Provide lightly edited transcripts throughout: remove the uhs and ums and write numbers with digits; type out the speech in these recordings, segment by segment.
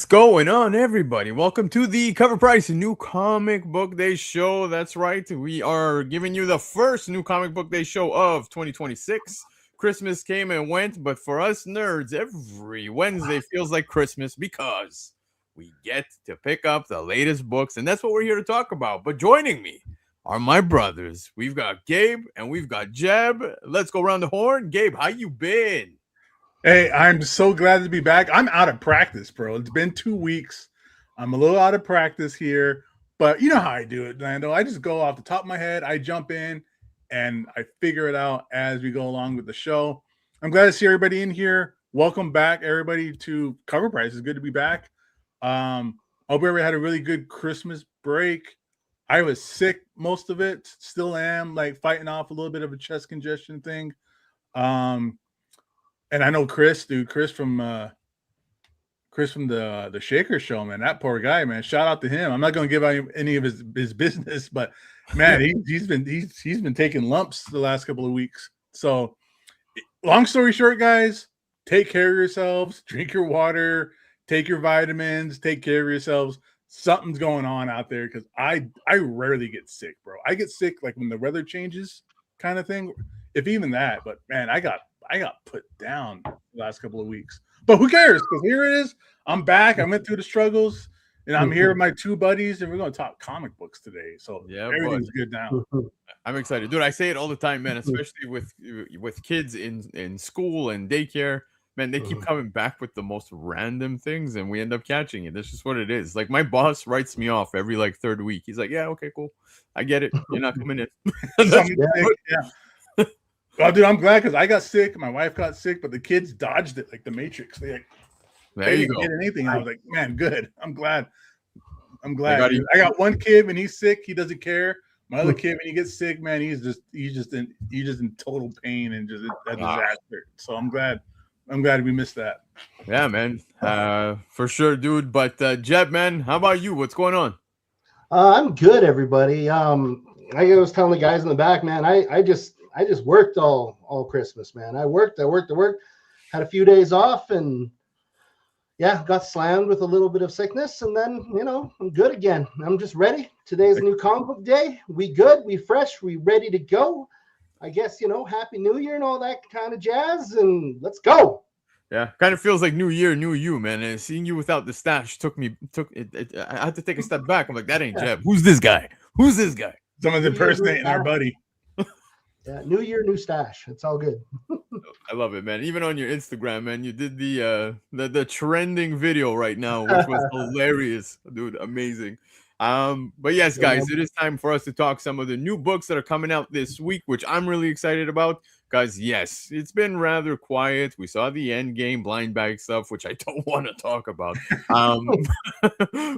going on, everybody? Welcome to the Cover Price New Comic Book Day show. That's right. We are giving you the first New Comic Book Day show of 2026. Christmas came and went, but for us nerds, every Wednesday feels like Christmas because we get to pick up the latest books, and that's what we're here to talk about. But joining me are my brothers. We've got Gabe and we've got Jeb. Let's go around the horn. Gabe, how you been? Hey, I'm so glad to be back. I'm out of practice, bro. It's been 2 weeks. I'm a little out of practice here, but you know how I do it, Lando. I just go off the top of my head. I jump in and I figure it out as we go along with the show. I'm glad to see everybody in here. Welcome back, everybody, to Cover Price. It's good to be back. Hope everybody had a really good Christmas break. I was sick most of it. Still am, like fighting off a little bit of a chest congestion thing. And I know Chris from the Shaker Show, man. That poor guy, man. Shout out to him. I'm not going to give out any of his business, but man, he's been taking lumps the last couple of weeks. So, long story short, guys, take care of yourselves. Drink your water. Take your vitamins. Take care of yourselves. Something's going on out there because I rarely get sick, bro. I get sick like when the weather changes, kind of thing. If even that, but man, I got put down the last couple of weeks. But who cares? Because here it is. I'm back. I went through the struggles, and I'm here with my two buddies, and we're going to talk comic books today. So yeah, everything's good now. I'm excited. Dude, I say it all the time, man, especially with kids in school and daycare. Man, they keep coming back with the most random things, and we end up catching it. That's just what it is. Like, my boss writes me off every, third week. He's like, yeah, okay, cool. I get it. You're not coming in. Yeah. Oh, dude, I'm glad because I got sick. My wife got sick, but the kids dodged it like the Matrix. They didn't get anything. I was like, man, good. I'm glad. I got one kid when he's sick, he doesn't care. My other kid, when he gets sick, man, he's just in total pain and just a disaster. So I'm glad we missed that. Yeah, man, for sure, dude. But Jeb, man, how about you? What's going on? I'm good, everybody. I was telling the guys in the back, man, I just worked all Christmas, man. I worked, had a few days off, and yeah, got slammed with a little bit of sickness, and then, I'm good again. I'm just ready. Today's a new comic book day. We good, we fresh, we ready to go. I guess, Happy New Year and all that kind of jazz, and let's go. Yeah, kind of feels like New Year, New You, man. And seeing you without the stash took it. I had to take a step back. I'm like, that ain't Jeb. Who's this guy? Someone's impersonating our buddy. Yeah, New Year, new stash. It's all good. I love it, man. Even on your Instagram, man, you did the trending video right now, which was hilarious, dude. Amazing. But yes, guys, it is time for us to talk some of the new books that are coming out this week, which I'm really excited about. Guys, yes, it's been rather quiet. We saw the Endgame blind bag stuff, which I don't want to talk about.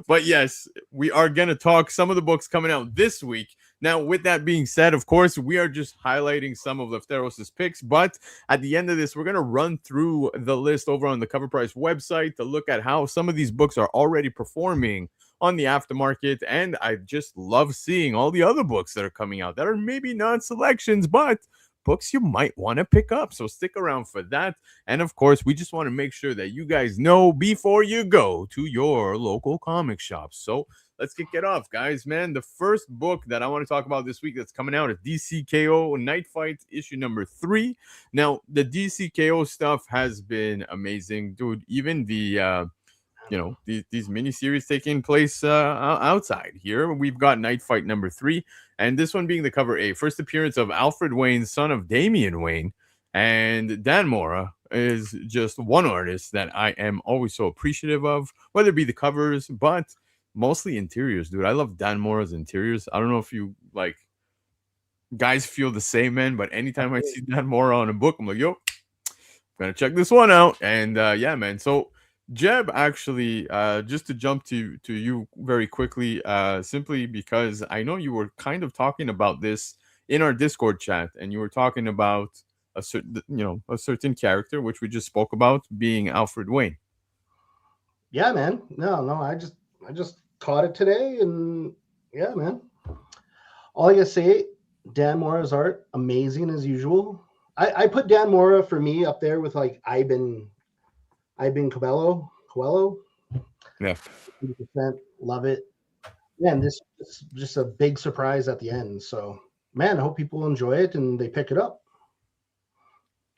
But yes, we are going to talk some of the books coming out this week. Now, with that being said, of course, we are just highlighting some of Lefteros' picks, but at the end of this, we're going to run through the list over on the Cover Price website to look at how some of these books are already performing on the aftermarket, and I just love seeing all the other books that are coming out that are maybe not selections, but books you might want to pick up. So stick around for that. And of course, we just want to make sure that you guys know before you go to your local comic shop. So let's kick it off, guys, man. The first book that I want to talk about this week that's coming out is DCKO Night Fight issue number 3. Now, the DCKO stuff has been amazing, dude. Even the these miniseries taking place outside here. We've got Night Fight number 3, and this one being the cover A. First appearance of Alfred Wayne, son of Damian Wayne, and Dan Mora is just one artist that I am always so appreciative of, whether it be the covers, but mostly interiors, dude. I love Dan Mora's interiors. I don't know if you guys feel the same, man, but anytime I see Dan Mora on a book, I'm like, yo, I'm gonna check this one out. And yeah, man. So Jeb, actually, just to jump to you very quickly, simply because I know you were kind of talking about this in our Discord chat, and you were talking about a certain character, which we just spoke about, being Alfred Wayne. Yeah, man. No, I just caught it today, and yeah, man. All I gotta say, Dan Mora's art, amazing as usual. I put Dan Mora for me up there with like Coelho. Yeah. 100% love it. Man, this is just a big surprise at the end. So, man, I hope people enjoy it and they pick it up.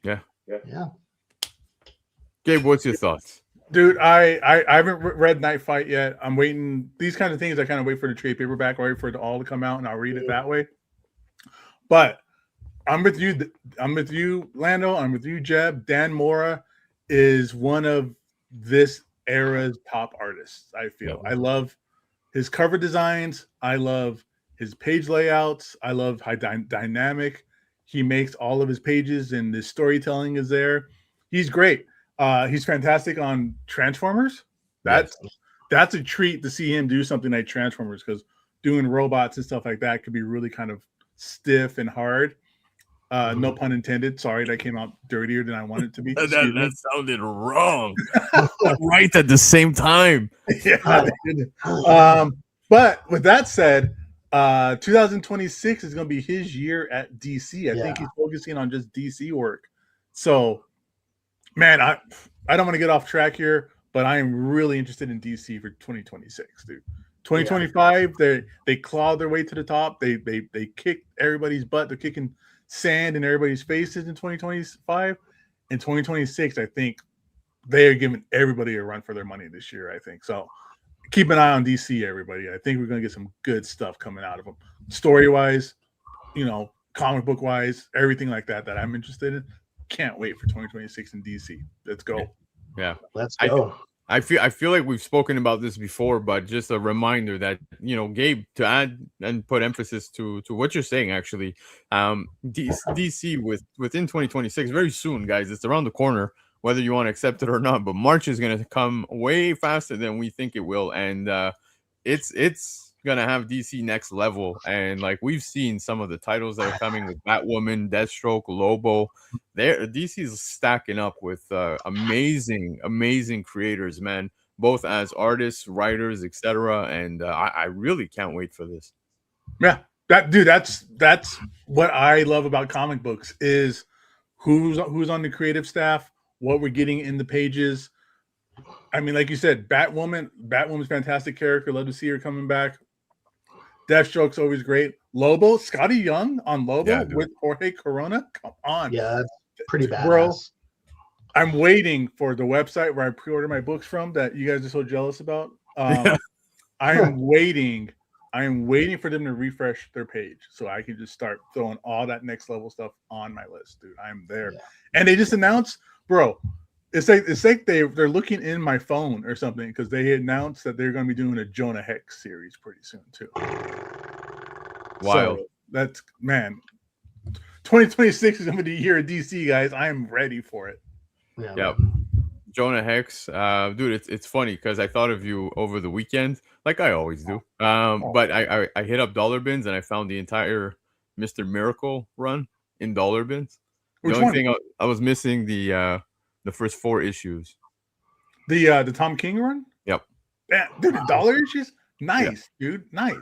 Yeah. Yeah. Gabe, what's your thoughts? Dude, I haven't read Night Fight yet. I'm waiting. These kind of things, I kind of wait for the trade paperback, wait for it all to come out, and I'll read it that way. But I'm with you. I'm with you, Lando. I'm with you, Jeb. Dan Mora is one of this era's top artists, I feel. I love his cover designs. I love his page layouts. I love how dynamic he makes all of his pages, and the storytelling is there. He's great. He's fantastic on Transformers. That's a treat to see him do something like Transformers, because doing robots and stuff like that could be really kind of stiff and hard. No pun intended. Sorry, that came out dirtier than I wanted it to be. that sounded wrong. Right at the same time. Yeah. But with that said, 2026 is going to be his year at DC. I think he's focusing on just DC work. So, man, I don't want to get off track here, but I am really interested in DC for 2026, dude. 2025, they clawed their way to the top. They kicked everybody's butt. They're kicking sand in everybody's faces in 2025. In 2026, I think they are giving everybody a run for their money this year, I think. So keep an eye on DC, everybody. I think we're going to get some good stuff coming out of them. Story-wise, comic book-wise, everything like that I'm interested in. Can't wait for 2026 in DC. Let's go. Yeah. Let's go. I feel like we've spoken about this before, but just a reminder that, Gabe, to add and put emphasis to what you're saying, actually, DC within 2026, very soon, guys, it's around the corner, whether you want to accept it or not, but March is going to come way faster than we think it will. And it's going to have DC next level. And like we've seen some of the titles that are coming with Batwoman, Deathstroke, Lobo. DC is stacking up with amazing creators, man, both as artists, writers, etc. And I really can't wait for this. Yeah, that's what I love about comic books is who's on the creative staff, what we're getting in the pages. I mean, like you said, Batwoman's fantastic character. Love to see her coming back. Deathstroke's always great. Lobo, Scotty Young on Lobo with Jorge Corona. Come on. Yeah, that's pretty badass. Bro, I'm waiting for the website where I pre-order my books from that you guys are so jealous about. I am waiting for them to refresh their page so I can just start throwing all that next level stuff on my list, dude. I'm there. Yeah. And they just announced, bro, it's like they're looking in my phone or something, because they announced that they're going to be doing a Jonah Hex series pretty soon too. Wild. So that's, man, 2026 is going to be the year of DC, guys. I am ready for it. Yeah. Jonah Hex, dude, it's funny because I thought of you over the weekend, like I always do. But I hit up Dollar Bins and I found the entire Mr. Miracle run in Dollar Bins. The only thing I was missing the first 4 issues. The Tom King run? Yep. Yeah, dude, the dollar issues? Nice, dude. Nice.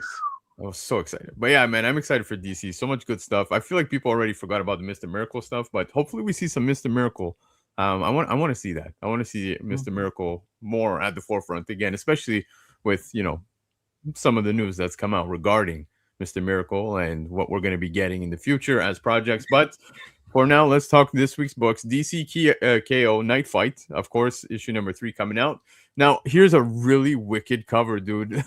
I was so excited. But yeah, man, I'm excited for DC. So much good stuff. I feel like people already forgot about the Mr. Miracle stuff, but hopefully we see some Mr. Miracle. I want to see that. I want to see Mr. Miracle more at the forefront again, especially with, some of the news that's come out regarding Mr. Miracle and what we're going to be getting in the future as projects. But for now, let's talk this week's books. DC KO Night Fight, of course, issue number 3 coming out. Now, here's a really wicked cover, dude.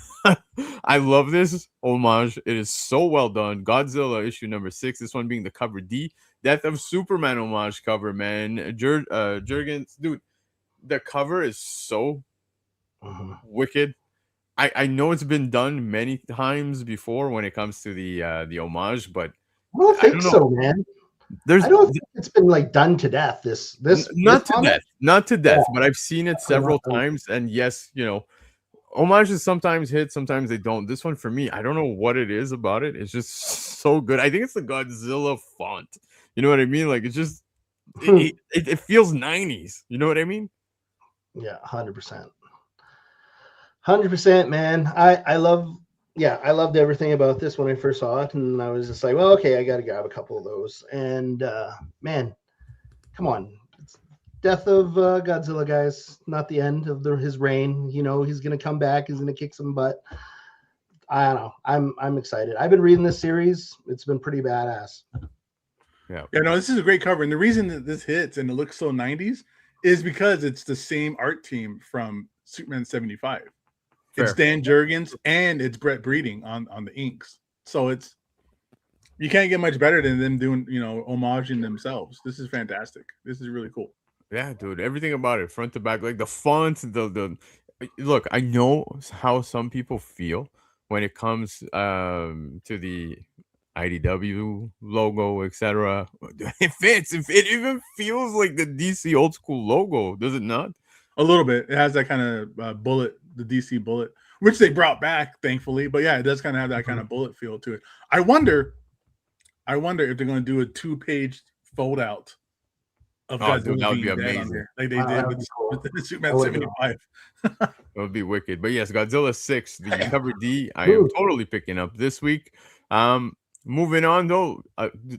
I love this homage. It is so well done. Godzilla issue number 6, this one being the cover D. Death of Superman homage cover, man. Jurgens, dude, the cover is so wicked. I know it's been done many times before when it comes to the homage, but I don't think so, man. I don't think it's been like done to death. This not to death, but I've seen it several times. And yes, homages sometimes hit, sometimes they don't. This one for me, I don't know what it is about it. It's just so good. I think it's the Godzilla font. You know what I mean? Like it's just it feels 90s. You know what I mean? Yeah, 100%. 100%, man. I loved everything about this when I first saw it, and I was just like, well, okay, I got to grab a couple of those. And man, come on, death of Godzilla, guys. Not the end of his reign. You know, he's gonna come back. He's gonna kick some butt. I don't know. I'm excited. I've been reading this series. It's been pretty badass. Yeah, no, this is a great cover, and the reason that this hits and it looks so 90s is because it's the same art team from Superman 75. Fair. It's Dan Jurgens and it's Brett Breeding on the inks. So it's, you can't get much better than them doing, you know, homaging themselves. This is fantastic. This is really cool. Yeah, dude, everything about it, front to back, like the font, the look. I know how some people feel when it comes to the IDW logo, etc. It fits. It even feels like the DC old school logo, does it not? A little bit. It has that kind of bullet, the DC bullet, which they brought back, thankfully. But yeah, it does kind of have that kind of bullet feel to it. I wonder if they're going to do a 2-page fold out of Godzilla. Dude, that would be amazing. Like they did with the Superman 75. That would be wicked. But yes, Godzilla 6, the cover D, I am totally picking up this week. Moving on though,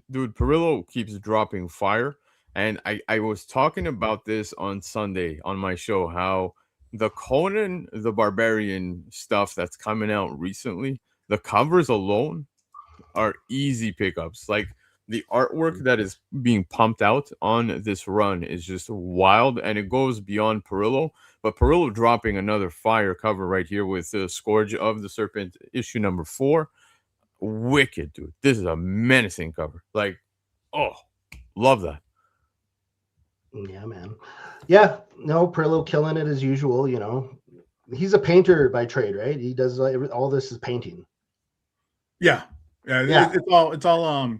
dude, Perillo keeps dropping fire. And I was talking about this on Sunday on my show, how the Conan the Barbarian stuff that's coming out recently, the covers alone are easy pickups. Like the artwork that is being pumped out on this run is just wild, and it goes beyond Perillo. But Perillo dropping another fire cover right here with the Scourge of the Serpent issue number 4. Wicked, dude. This is a menacing cover. Like, oh, love that. Yeah, man. Yeah, no, Perillo killing it as usual. You know, he's a painter by trade, right? He does all this is painting. Yeah. It's all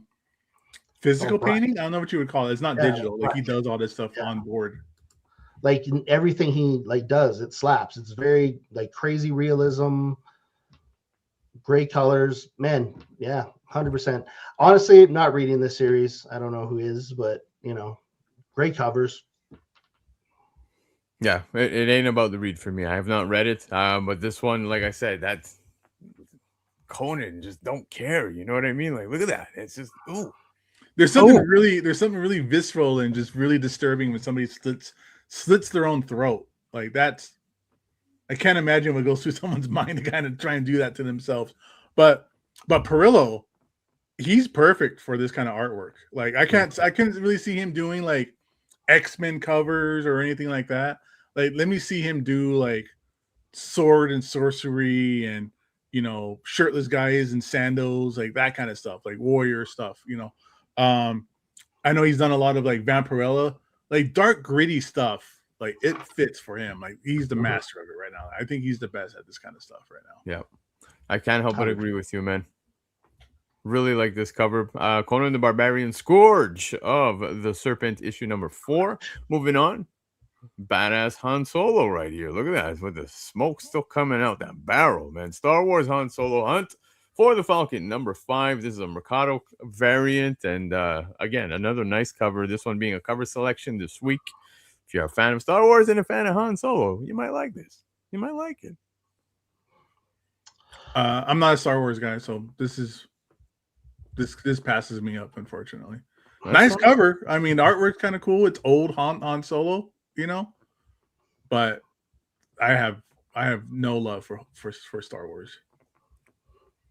physical painting. I don't know what you would call it. It's not digital. Like he does all this stuff on board. Like everything he does, it slaps. It's very like crazy realism, great colors, man. Yeah, 100%. Honestly, not reading this series. I don't know who is, but you know. Great covers. Yeah, it ain't about the read for me. I have not read it, but this one, like I said, that's Conan. Just don't care. You know what I mean? Like, look at that. It's just There's something really visceral and just really disturbing when somebody slits their own throat. Like that's, I can't imagine what goes through someone's mind to kind of try and do that to themselves. But Perillo, he's perfect for this kind of artwork. Like I couldn't really see him doing like X-Men covers or anything like that. Like let me see him do like sword and sorcery and, you know, shirtless guys and sandals, like that kind of stuff, like warrior stuff, you know. I know he's done a lot of like Vampirella, like dark gritty stuff. Like it fits for him. Like he's the master of it right now. I think he's the best at this kind of stuff right now. Yeah, I can't help but agree with you, man. Really like this cover. Conan the Barbarian, Scourge of the Serpent, issue number 4. Moving on. Badass Han Solo right here. Look at that. With the smoke still coming out that barrel, man. Star Wars Han Solo Hunt for the Falcon, number 5. This is a Mercado variant. And again, another nice cover. This one being a cover selection this week. If you're a fan of Star Wars and a fan of Han Solo, you might like this. You might like it. I'm not a Star Wars guy, so this passes me up, unfortunately. That's nice cover. I mean, the artwork's kind of cool. It's old Han Solo, you know, but I have no love for Star Wars.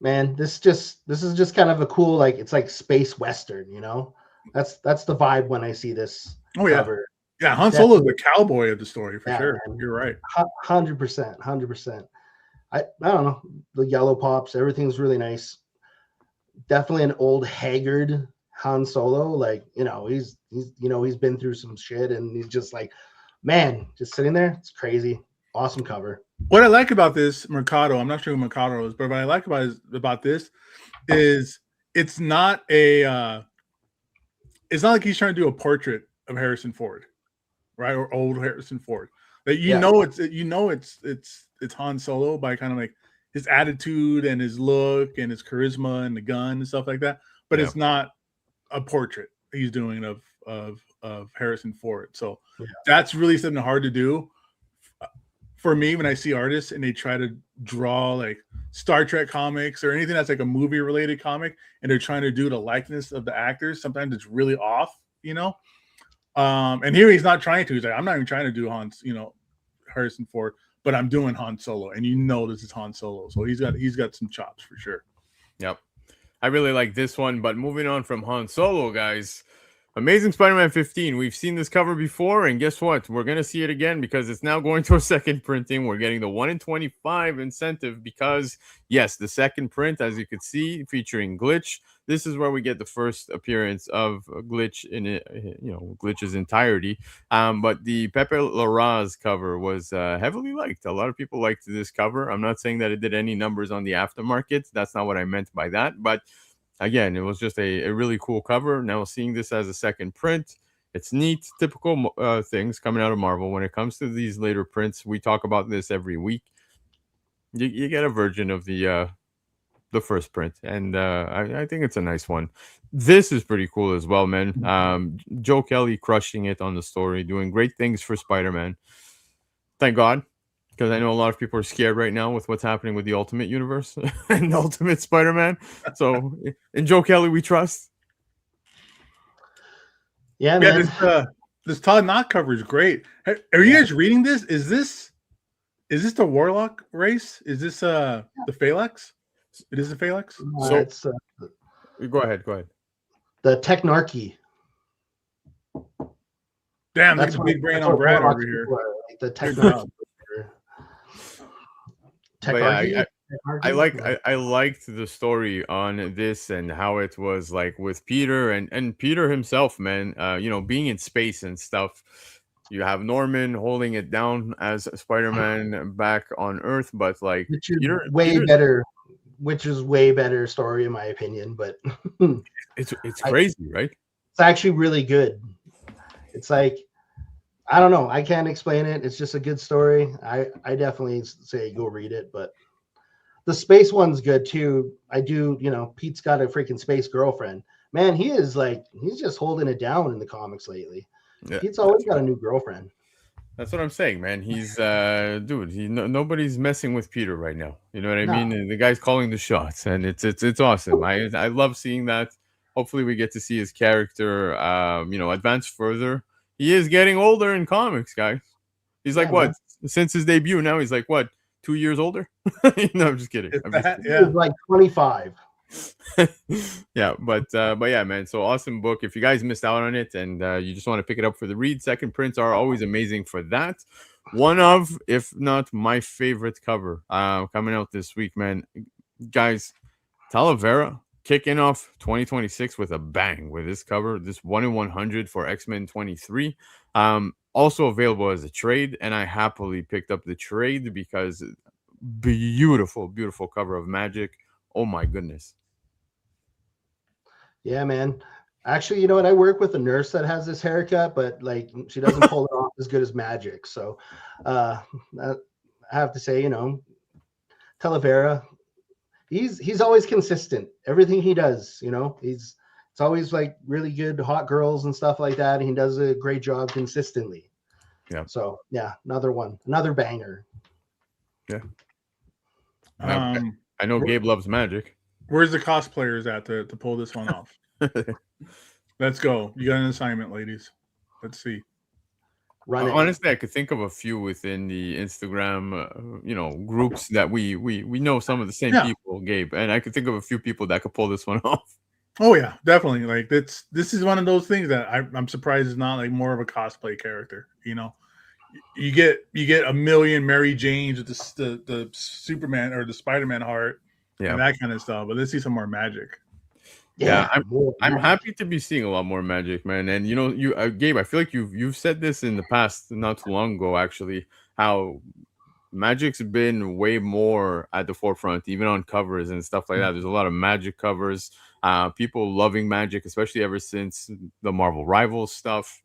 Man, this is just kind of a cool, like it's like space western, you know. That's the vibe when I see this cover. Yeah, Han Solo is the cowboy of the story for sure. Man. You're right. 100%. I don't know, the yellow pops, everything's really nice. Definitely an old haggard Han Solo. Like, you know, he's been through some shit and he's just like, man, just sitting there. It's crazy. Awesome cover. What I like about this Mercado, I'm not sure who Mercado is, but what I like about this is it's not like he's trying to do a portrait of Harrison Ford, right? Or old Harrison Ford. That it's Han Solo by kind of like his attitude and his look and his charisma and the gun and stuff like that. But it's not a portrait he's doing of Harrison Ford. So that's really something hard to do for me when I see artists and they try to draw like Star Trek comics or anything that's like a movie related comic and they're trying to do the likeness of the actors. Sometimes it's really off, you know. And here he's not trying to. He's like, I'm not even trying to do Harrison Ford, but I'm doing Han Solo, and this is Han Solo, so he's got some chops for sure. Yep, I really like this one. But moving on from Han Solo, guys, Amazing Spider-Man 15. We've seen this cover before, and guess what? We're gonna see it again because it's now going to a second printing. We're getting the 1 in 25 incentive because, yes, the second print, as you could see, featuring Glitch. This is where we get the first appearance of Glitch in it, Glitch's entirety. But the Pepe Larraz cover was heavily liked. A lot of people liked this cover. I'm not saying that it did any numbers on the aftermarket. That's not what I meant by that. But again, it was just a really cool cover. Now seeing this as a second print, it's neat. Typical things coming out of Marvel. When it comes to these later prints, we talk about this every week. You get a version of the first print, and I think it's a nice one. This is pretty cool as well, man. Joe Kelly crushing it on the story, doing great things for Spider-Man. Thank God, because I know a lot of people are scared right now with what's happening with the Ultimate Universe and Ultimate Spider-Man. So in Joe Kelly we trust. Yeah, man. This Todd Knott cover is great. Are you guys reading this? Is this the Warlock race? Is this the Phalanx? It is a Phalanx. So It's go ahead. the Technarchy. Damn, that's a big brain on Brad over here. Like the Technarchy. I liked the story on this and how it was like with Peter and Peter himself, man. Being in space and stuff. You have Norman holding it down as Spider-Man back on Earth, but like which is way better story in my opinion. But it's crazy, right? It's actually really good. It's like, I don't know. I can't explain it. It's just a good story. I definitely say go read it. But the space one's good too. Pete's got a freaking space girlfriend. Man, he's just holding it down in the comics lately. Yeah, Pete's always got a new girlfriend. That's what I'm saying, man. He's nobody's messing with Peter right now. You know what I mean? And the guy's calling the shots, and it's awesome. I love seeing that. Hopefully, we get to see his character, advance further. He is getting older in comics, guys. He's like what? Since his debut, now he's like what? 2 years older? No, I'm just kidding. He's like 25. Yeah, but yeah, man. So awesome book. If you guys missed out on it and you just want to pick it up for the read, second prints are always amazing for that. One of, if not my favorite cover coming out this week, man. Guys, Talavera kicking off 2026 with a bang with this cover, this 1 in 100 for X-Men 23. Also available as a trade, and I happily picked up the trade because beautiful cover of Magik. Oh my goodness. Yeah, man. Actually, you know what? I work with a nurse that has this haircut, but like she doesn't pull it off as good as Magik. So I have to say, Talavera, he's always consistent. Everything he does, it's always like really good hot girls and stuff like that. And he does a great job consistently. Yeah. So yeah, another banger. Yeah. I know Gabe loves Magik. Where's the cosplayers at to pull this one off? Let's go. You got an assignment, ladies. Let's see. Honestly, I could think of a few within the Instagram, groups that we know some of the same people, Gabe, and I could think of a few people that could pull this one off. Oh yeah, definitely. Like this is one of those things that I'm surprised is not like more of a cosplay character. You get a million Mary Janes with the Superman or the Spider-Man heart, and that kind of stuff. But let's see some more Magik. Yeah, I'm happy to be seeing a lot more Magik, man. And Gabe, I feel like you've said this in the past, not too long ago, actually, how Magik's been way more at the forefront, even on covers and stuff like that. There's a lot of Magik covers. People loving Magik, especially ever since the Marvel Rivals stuff.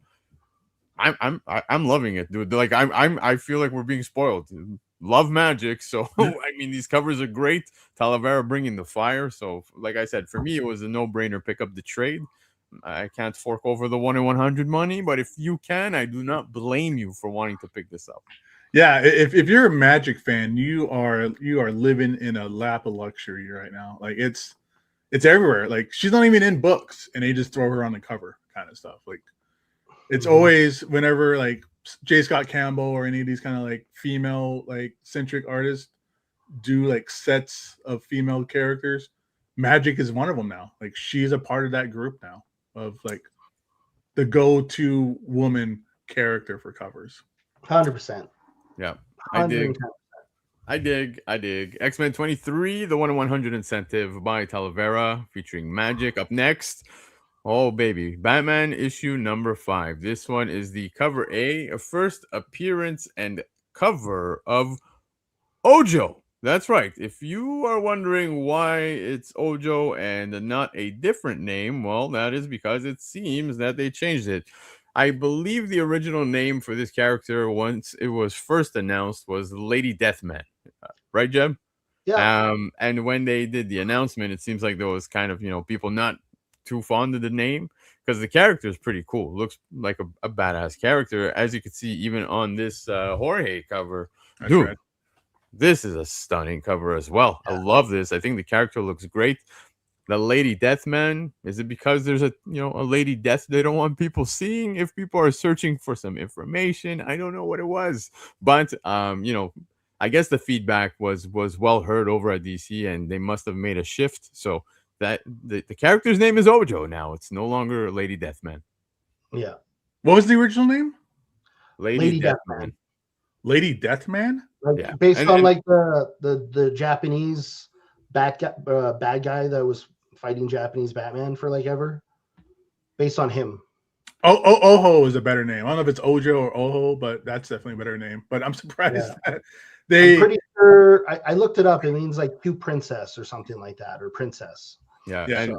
I'm loving it, dude. Like I feel like we're being spoiled. Love Magik, so I mean these covers are great. Talavera bringing the fire. So like I said, for me it was a no-brainer. Pick up the trade. I can't fork over the 1 in 100 money, but if you can, I do not blame you for wanting to pick this up. Yeah, if you're a Magik fan, you are living in a lap of luxury right now. Like it's everywhere. Like she's not even in books, and they just throw her on the cover, kind of stuff. Like It's always whenever like J. Scott Campbell or any of these kind of like female like centric artists do like sets of female characters, Magik is one of them now. Like she's a part of that group now of like the go-to woman character for covers. 100%. Yeah, I dig. 110%. I dig. X-Men 23, the 1/100 incentive by Talavera, featuring Magik. Up next, oh baby, Batman issue number 5. This one is the cover A, a first appearance and cover of Ojo. That's right. If you are wondering why it's Ojo and not a different name, well, that is because it seems that they changed it. I believe the original name for this character, once it was first announced, was Lady Deathman. Right, Jeb? Yeah. And when they did the announcement, it seems like there was kind of, people not too fond of the name, because the character is pretty cool. Looks like a badass character, as you can see even on this Jorge cover. That's Dude, right. this is a stunning cover as well. I love this. I think the character looks great. The Lady Deathman, is it because there's a Lady Death they don't want people seeing? If people are searching for some information, I don't know what it was, but I guess the feedback was well heard over at DC, and they must have made a shift. So that the character's name is Ojo now. It's no longer Lady Deathman. Yeah. What was the original name? Lady Deathman. Lady Deathman? Like based on like the Japanese bad guy that was fighting Japanese Batman for like ever. Based on him. Oho is a better name. I don't know if it's Ojo or Oho, but that's definitely a better name. But I'm surprised that I'm pretty sure I looked it up. It means like cute princess or something like that, or princess. Yeah. And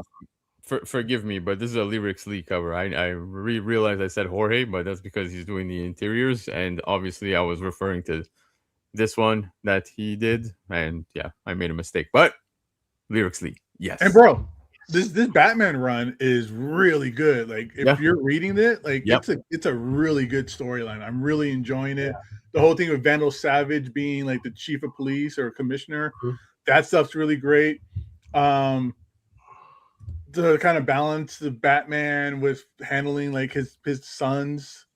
forgive me, but this is a Lyrics Lee cover. I realized I said Jorge, but that's because he's doing the interiors, and obviously I was referring to this one that he did, and yeah, I made a mistake. But Lyrics Lee, yes. And bro, this Batman run is really good. Like if you're reading it, like it's a really good storyline. I'm really enjoying it. The whole thing with Vandal Savage being like the chief of police or commissioner, that stuff's really great. The kind of balance of Batman with handling like his sons.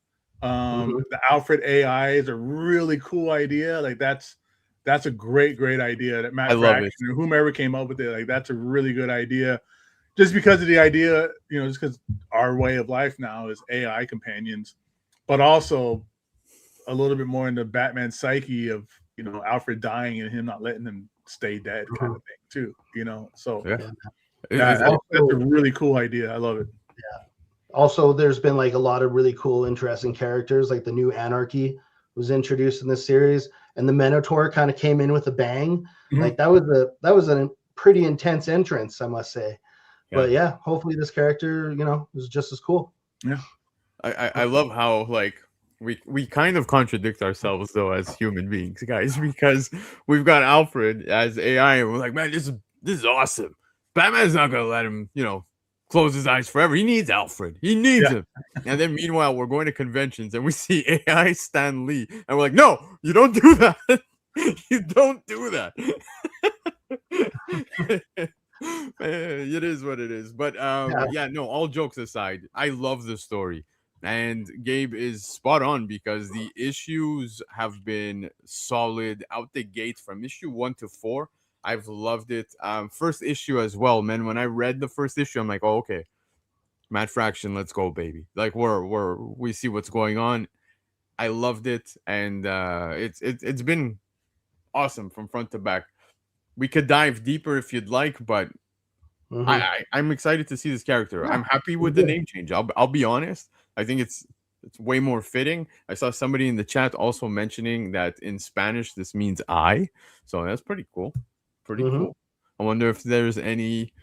The Alfred AI is a really cool idea. Like that's a great idea that Matt Fraction or whomever came up with it. Like that's a really good idea. Just because of the idea, just because our way of life now is AI companions, but also a little bit more into Batman's psyche of Alfred dying and him not letting him stay dead, kind of thing too. So that's a really cool idea. I love it. Yeah. Also, there's been like a lot of really cool, interesting characters. Like the new Anarchy was introduced in this series, and the Minotaur kind of came in with a bang. Like that was a pretty intense entrance, I must say. But yeah, hopefully this character, is just as cool. Yeah. I love how like we kind of contradict ourselves though as human beings, guys, because we've got Alfred as AI and we're like, man, this is awesome. Batman's not gonna let him, close his eyes forever. He needs Alfred. He needs him. And then meanwhile, we're going to conventions and we see AI Stan Lee, and we're like, no, you don't do that. You don't do that. It is what it is. But no, all jokes aside, I love the story. And Gabe is spot on because the issues have been solid out the gate from issue 1 to 4. I've loved it. First issue as well, man. When I read the first issue, I'm like, oh, okay, Matt Fraction, let's go, baby. Like we see what's going on. I loved it, and it's been awesome from front to back. We could dive deeper if you'd like, but I'm excited to see this character. I'm happy with the name change. I'll be honest. I think it's way more fitting. I saw somebody in the chat also mentioning that in Spanish this means I, so that's pretty cool. Pretty cool. I wonder if there's any,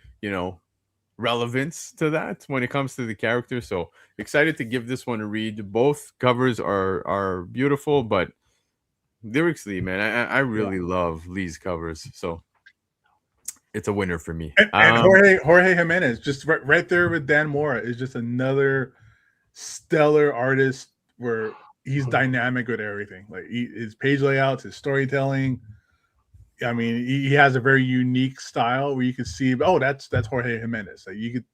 relevance to that when it comes to the character. So excited to give this one a read. Both covers are beautiful, but lyrically, man, I really love Lee's covers. So it's a winner for me. And Jorge Jimenez, just right there with Dan Mora, is just another stellar artist where he's dynamic with everything. Like his page layouts, his storytelling. I mean, he has a very unique style where you can see, oh, that's Jorge Jimenez. Like you could,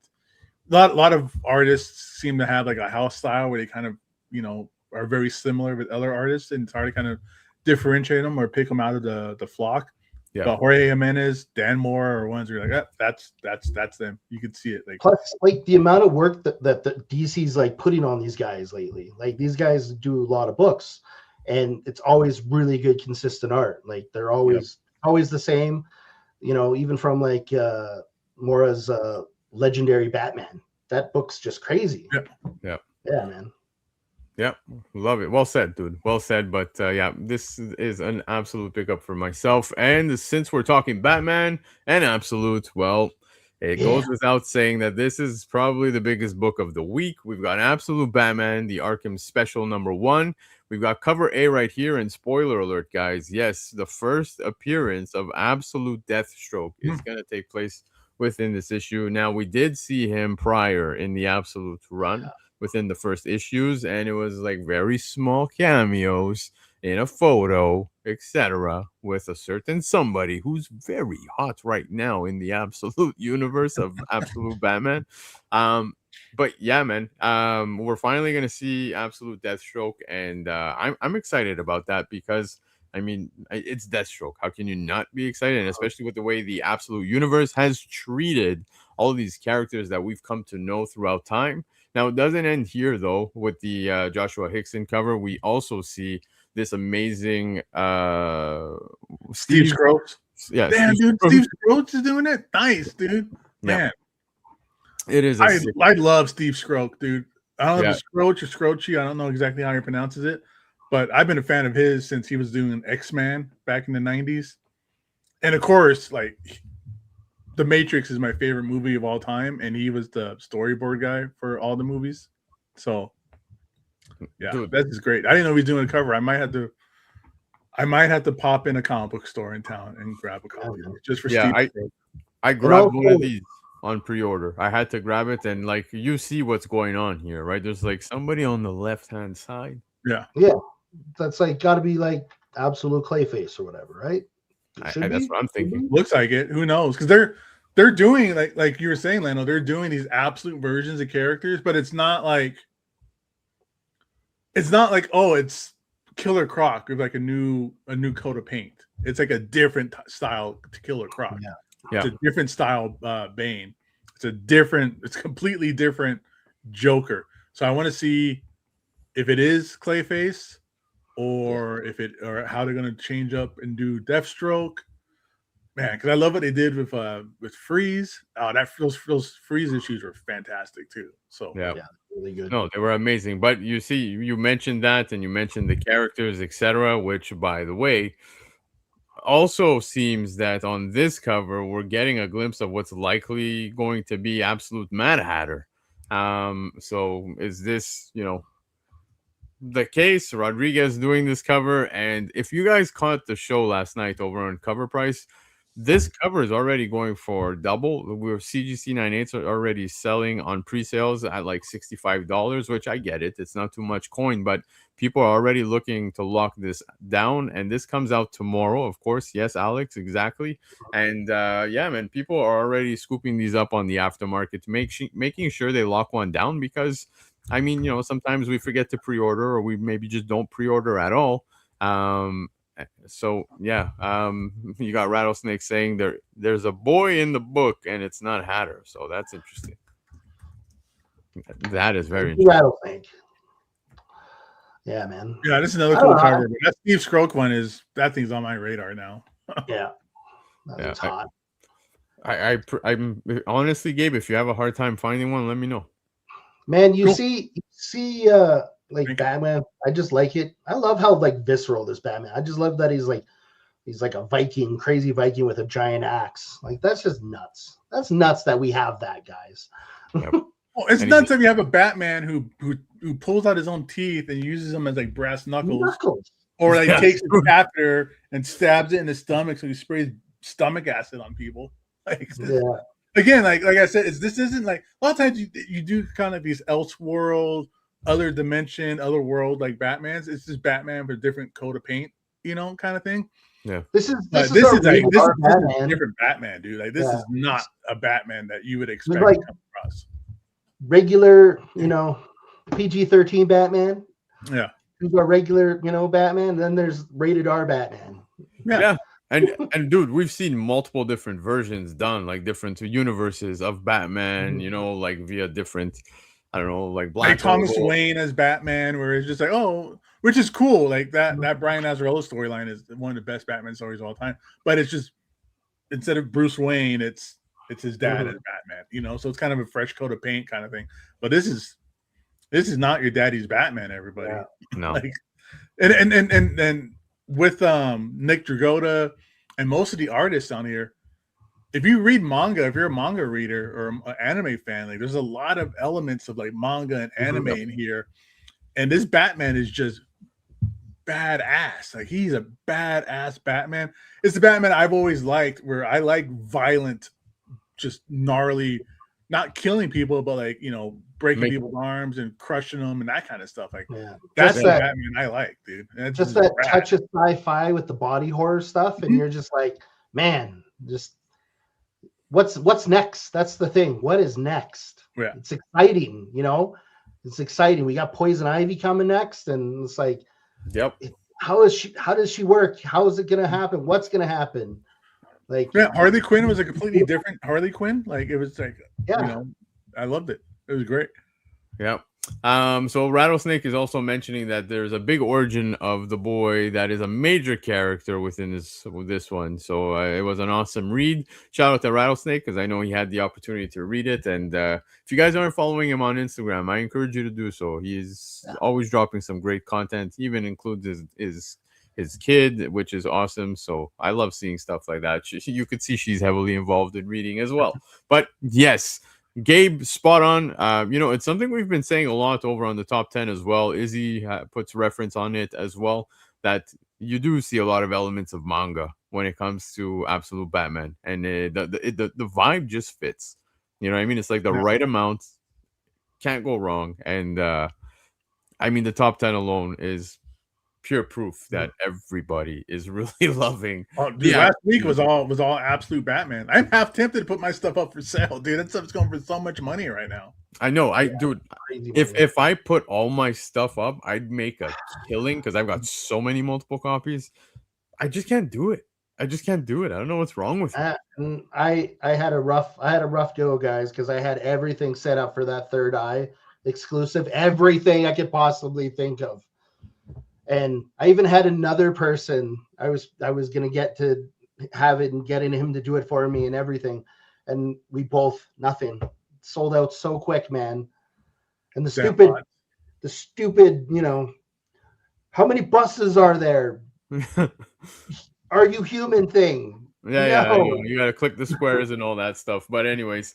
lot of artists seem to have like a house style where they kind of, are very similar with other artists, and it's hard to kind of differentiate them or pick them out of the flock. Yeah. But Jorge Jimenez, Dan Moore are ones where you're like, that's them. You can see it. Like, plus, like the amount of work that DC's like putting on these guys lately. Like these guys do a lot of books, and it's always really good, consistent art. Like they're always the same. Even from like Mora's Legendary Batman. That book's just crazy. Yeah, man. Yeah, love it. Well said, dude. Well said. But yeah, this is an absolute pickup for myself. And since we're talking Batman and Absolute, well, it goes without saying that this is probably the biggest book of the week. We've got Absolute Batman, the Arkham Special #1. We've got cover A right here. And spoiler alert, guys. Yes, the first appearance of Absolute Deathstroke is going to take place within this issue. Now, we did see him prior in the Absolute run. Within the first issues, and it was like very small cameos in a photo, etc., with a certain somebody who's very hot right now in the Absolute universe of Absolute Batman. But yeah, man, we're finally gonna see Absolute Deathstroke, and I'm excited about that because I mean it's Deathstroke. How can you not be excited? And especially with the way the Absolute universe has treated all these characters that we've come to know throughout time. Now, it doesn't end here, though, with the Joshua Hickson cover. We also see this amazing Steve Scroats. Yeah, damn, dude, Steve Scroats is doing it. Nice, dude. Man, it is. I love Steve Scroat, dude. I don't know if it's Scroach or Scroachy. I don't know exactly how he pronounces it, but I've been a fan of his since he was doing X-Men back in the 90s. And of course, like, The Matrix is my favorite movie of all time, and he was the storyboard guy for all the movies. So, yeah, dude, that is great. I didn't know he was doing a cover. I might have to pop in a comic book store in town and grab a copy just for Steve. I grabbed one of these on pre-order. I had to grab it, and like you see what's going on here, right? There's like somebody on the left-hand side. Yeah, that's like got to be like Absolute Clayface or whatever, right? That's what I'm thinking. Looks like it. Who knows? Because they're doing like you were saying, Lando. They're doing these absolute versions of characters, but it's not like oh, it's Killer Croc with like a new coat of paint. It's like a different style to Killer Croc. Yeah. It's a different style Bane. It's completely different Joker. So I want to see if it is Clayface or how they're going to change up and do Deathstroke. Man, because I love what they did with Freeze. Oh, those Freeze issues were fantastic too. So yeah, really good. No, they were amazing. But you see, you mentioned that, and you mentioned the characters, etc. Which, by the way, also seems that on this cover we're getting a glimpse of what's likely going to be Absolute Mad Hatter. So is this, the case? Rodriguez doing this cover, and if you guys caught the show last night over on Cover Price, this cover is already going for double. We're CGC 98s are already selling on pre-sales at like $65, which I get it. It's not too much coin, but people are already looking to lock this down. And this comes out tomorrow, of course. Yes, Alex, exactly. And yeah, man, people are already scooping these up on the aftermarket to making sure they lock one down, because I mean, sometimes we forget to pre-order, or we maybe just don't pre-order at all. So yeah, you got Rattlesnake saying there's a boy in the book and it's not Hatter, so that's interesting. That is very interesting. Rattlesnake. Yeah, man. Yeah, this is another cool cover. But that Steve Scroak one that thing's on my radar now. Yeah, that's hot. I'm honestly, Gabe, if you have a hard time finding one, let me know. Man, you see like Batman, I just like it. I love how like visceral this Batman. I just love that he's like a Viking, crazy Viking with a giant axe. Like that's just nuts. That's nuts that we have that, guys. Yep. Well, it's nuts that we have a Batman who pulls out his own teeth and uses them as like brass knuckles. Or like takes a catheter and stabs it in the stomach, so he sprays stomach acid on people. Like, again, like I said, this isn't like a lot of times you do kind of these Elseworld, other dimension, other world like Batman's. It's just Batman with a different coat of paint, kind of thing. Yeah, this is a different Batman, dude. Like this is not a Batman that you would expect to come across. regular, PG-13 Batman. Yeah. Who's our regular, Batman. And then there's rated R Batman. Yeah. And dude, we've seen multiple different versions done, like different universes of Batman, like via different, I don't know, like Like Thomas Wayne as Batman, where it's just like, oh, which is cool. Like that Brian Azzarello storyline is one of the best Batman stories of all time. But it's just, instead of Bruce Wayne, it's his dad as Batman, so it's kind of a fresh coat of paint kind of thing. But this is not your daddy's Batman, everybody. Yeah. No. Like, and with Nick Dragotta and most of the artists on here, if you read manga, if you're a manga reader or an anime fan, like there's a lot of elements of like manga and anime in here. And this Batman is just badass. Like he's a badass Batman. It's the Batman I've always liked, where I like violent, just gnarly, not killing people, but like, breaking people's arms and crushing them and that kind of stuff. Like that's the Batman I like, dude. That's just that touch of sci-fi with the body horror stuff, and you're just like, man, just what's next? That's the thing. What is next? Yeah, it's exciting. It's exciting. We got Poison Ivy coming next, and it's like, yep. How does she work? How is it gonna happen? What's gonna happen? Like, Harley Quinn was a completely different Harley Quinn. Like it was like, I loved it. It was great. Yeah. So Rattlesnake is also mentioning that there's a big origin of the boy that is a major character within this one. So it was an awesome read. Shout out to Rattlesnake, because I know he had the opportunity to read it. And if you guys aren't following him on Instagram, I encourage you to do so. He's always dropping some great content. He even includes his kid, which is awesome. So I love seeing stuff like that. You could see she's heavily involved in reading as well. But yes, Gabe, spot on. It's something we've been saying a lot over on the top 10 as well. Izzy puts reference on it as well, that you do see a lot of elements of manga when it comes to Absolute Batman, and the vibe just fits. You know what I mean? It's like the right amount, can't go wrong. And the top 10 alone is pure proof that everybody is really loving. Oh, dude, last week was all Absolute Batman. I'm half tempted to put my stuff up for sale, dude. That stuff's going for so much money right now. I know, dude. If I put all my stuff up, I'd make a killing, because I've got so many multiple copies. I just can't do it. I don't know what's wrong with me. I had a rough go, guys, because I had everything set up for that Third Eye exclusive, everything I could possibly think of. And I even had another person I was gonna get to have it and getting him to do it for me and everything, and we both nothing, sold out so quick, man. And the stupid, how many buses are there? Are you human thing? Yeah, you gotta click the squares and all that stuff. But anyways,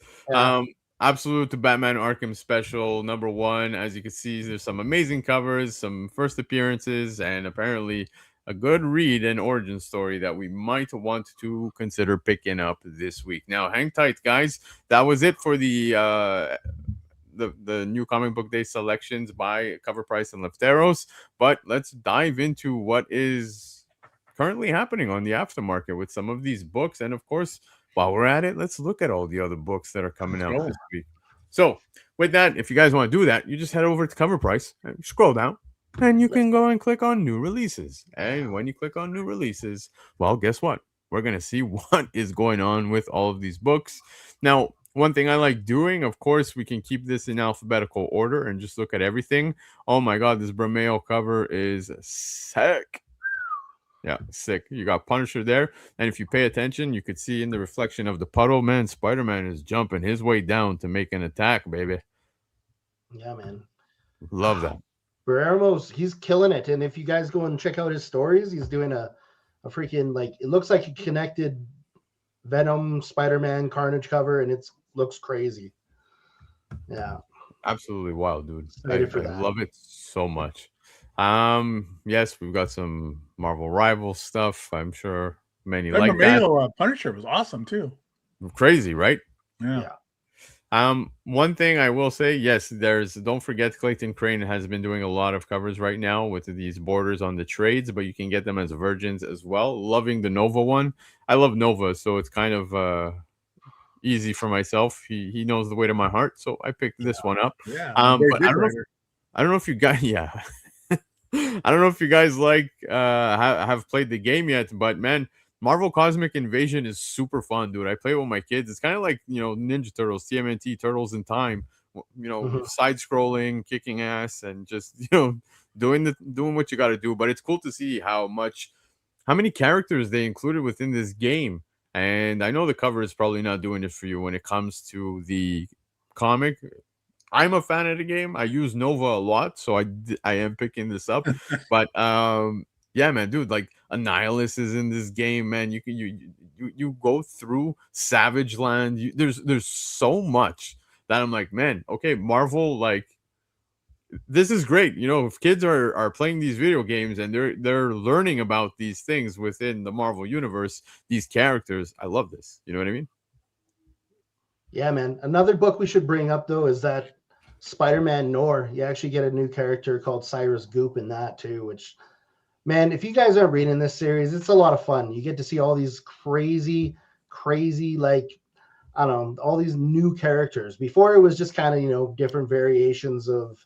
Absolute Batman Arkham Special #1. As you can see, there's some amazing covers, some first appearances, and apparently a good read and origin story that we might want to consider picking up this week. Now, hang tight, guys. That was it for the new comic book day selections by Cover Price and Lefteros. But let's dive into what is currently happening on the aftermarket with some of these books, and of course, while we're at it, let's look at all the other books that are coming out this week. So with that, if you guys want to do that, you just head over to Cover Price and scroll down, and you can go and click on new releases. And when you click on new releases, well, guess what? We're going to see what is going on with all of these books. Now, one thing I like doing, of course, we can keep this in alphabetical order and just look at everything. Oh my God, this Bromeo cover is sick. Yeah, sick. You got Punisher there. And if you pay attention, you could see in the reflection of the puddle, man, Spider-Man is jumping his way down to make an attack, baby. Yeah, man. Love that. Barremo's, he's killing it. And if you guys go and check out his stories, he's doing a freaking, like, it looks like he connected Venom, Spider-Man, Carnage cover, and it looks crazy. Yeah. Absolutely wild, dude. I love it so much. Yes, we've got some Marvel Rivals stuff. I'm sure many like that. Punisher was awesome too. Crazy, right? Yeah. One thing I will say, yes, don't forget Clayton Crane has been doing a lot of covers right now with these borders on the trades, but you can get them as virgins as well. Loving the Nova one. I love Nova, so it's kind of easy for myself. He knows the weight of my heart, so I picked this one up. Yeah, very But good writer. I don't know if you guys, yeah. I don't know if you guys like have played the game yet, but man, Marvel Cosmic Invasion is super fun, dude. I play it with my kids. It's kind of like, Ninja Turtles, TMNT, Turtles in Time. Mhm. Side scrolling, kicking ass, and just doing what you got to do. But it's cool to see how many characters they included within this game. And I know the cover is probably not doing it for you when it comes to the comic. I'm a fan of the game. I use Nova a lot, so I am picking this up. But yeah, man, dude, like Annihilus is in this game, man. You go through Savage Land. There's so much that I'm like, man, okay, Marvel, like this is great. If kids are playing these video games and they're learning about these things within the Marvel universe, these characters, I love this. You know what I mean? Yeah, man. Another book we should bring up though is that Spider-Man Noir. You actually get a new character called Cyrus Goop in that too, which, man, if you guys are reading this series, it's a lot of fun. You get to see all these crazy, like, I don't know, all these new characters. Before it was just kind of, different variations of,